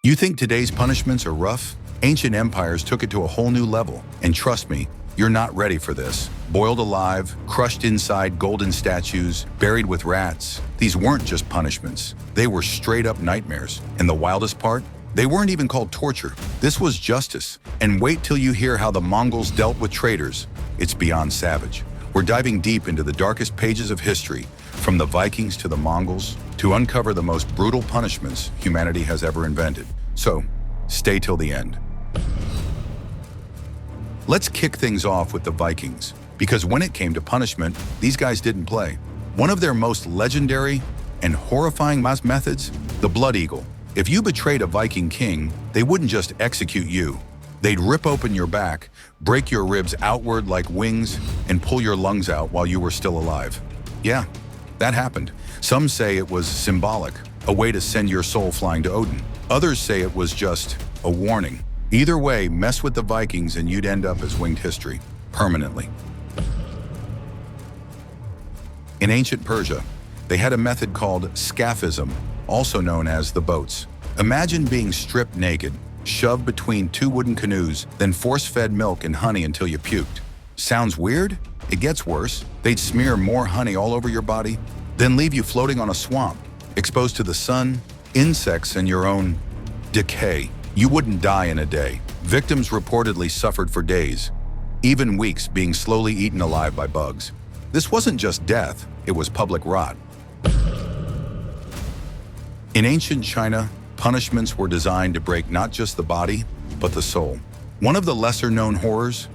You think today's punishments are rough? Ancient empires took it to a whole new level, and trust me, you're not ready for this. Boiled alive, crushed inside golden statues, buried with rats. These weren't just punishments. They were straight-up nightmares. And the wildest part? They weren't even called torture. This was justice. And wait till you hear how the Mongols dealt with traitors. It's beyond savage. We're diving deep into the darkest pages of history, from the Vikings to the Mongols, to uncover the most brutal punishments humanity has ever invented. So, stay till the end. Let's kick things off with the Vikings, because when it came to punishment, these guys didn't play. One of their most legendary and horrifying methods, the Blood Eagle. If you betrayed a Viking king, they wouldn't just execute you. They'd rip open your back, break your ribs outward like wings, and pull your lungs out while you were still alive. Yeah, that happened. Some say it was symbolic, a way to send your soul flying to Odin. Others say it was just a warning. Either way, mess with the Vikings and you'd end up as winged history, permanently. In ancient Persia, they had a method called Scaphism, also known as the boats. Imagine being stripped naked, shoved between two wooden canoes, then force-fed milk and honey until you puked. Sounds weird? It gets worse. They'd smear more honey all over your body, then leave you floating on a swamp, exposed to the sun, insects, and your own decay. You wouldn't die in a day. Victims reportedly suffered for days, even weeks, being slowly eaten alive by bugs. This wasn't just death, it was public rot. In ancient China, punishments were designed to break not just the body, but the soul. One of the lesser-known horrors?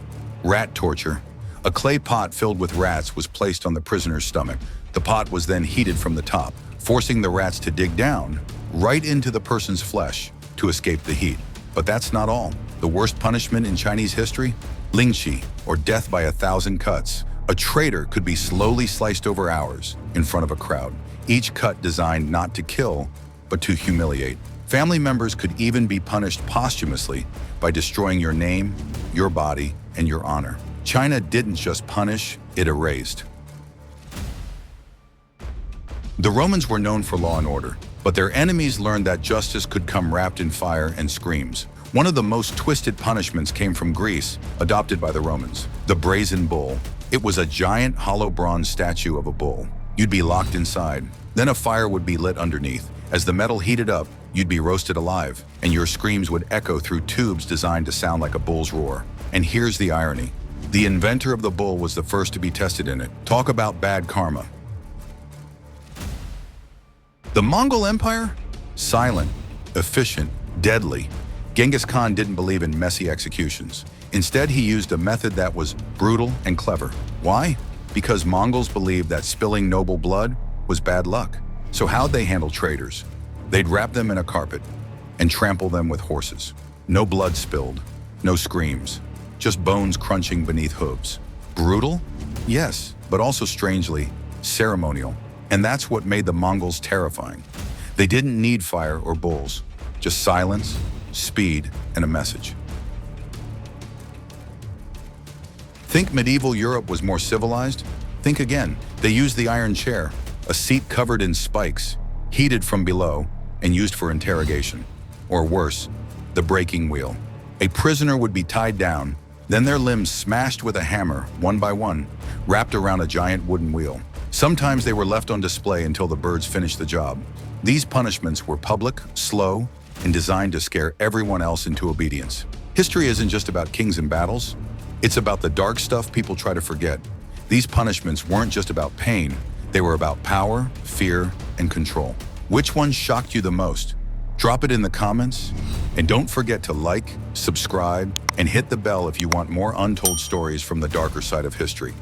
Rat torture. A clay pot filled with rats was placed on the prisoner's stomach. The pot was then heated from the top, forcing the rats to dig down, right into the person's flesh, to escape the heat. But that's not all. The worst punishment in Chinese history? Lingchi, or death by 1,000 cuts. A traitor could be slowly sliced over hours in front of a crowd, each cut designed not to kill, but to humiliate. Family members could even be punished posthumously by destroying your name, your body, and your honor. China didn't just punish, it erased. The Romans were known for law and order, but their enemies learned that justice could come wrapped in fire and screams. One of the most twisted punishments came from Greece, adopted by the Romans. The Brazen bull. It was a giant hollow bronze statue of a bull. You'd be locked inside. Then a fire would be lit underneath. As the metal heated up, you'd be roasted alive, and your screams would echo through tubes designed to sound like a bull's roar. And here's the irony. The inventor of the bull was the first to be tested in it. Talk about bad karma. The Mongol Empire? Silent, efficient, deadly. Genghis Khan didn't believe in messy executions. Instead, he used a method that was brutal and clever. Why? Because Mongols believed that spilling noble blood was bad luck. So how'd they handle traitors? They'd wrap them in a carpet and trample them with horses. No blood spilled, no screams, just bones crunching beneath hooves. Brutal? Yes, but also strangely ceremonial. And that's what made the Mongols terrifying. They didn't need fire or bulls, just silence, speed, and a message. Think medieval Europe was more civilized? Think again. They used the iron chair, a seat covered in spikes, heated from below, and used for interrogation. Or worse, the breaking wheel. A prisoner would be tied down, then their limbs smashed with a hammer, one by one, wrapped around a giant wooden wheel. Sometimes they were left on display until the birds finished the job. These punishments were public, slow, and designed to scare everyone else into obedience. History isn't just about kings and battles. It's about the dark stuff people try to forget. These punishments weren't just about pain. They were about power, fear, and control. Which one shocked you the most? Drop it in the comments. And don't forget to like, subscribe, and hit the bell if you want more untold stories from the darker side of history.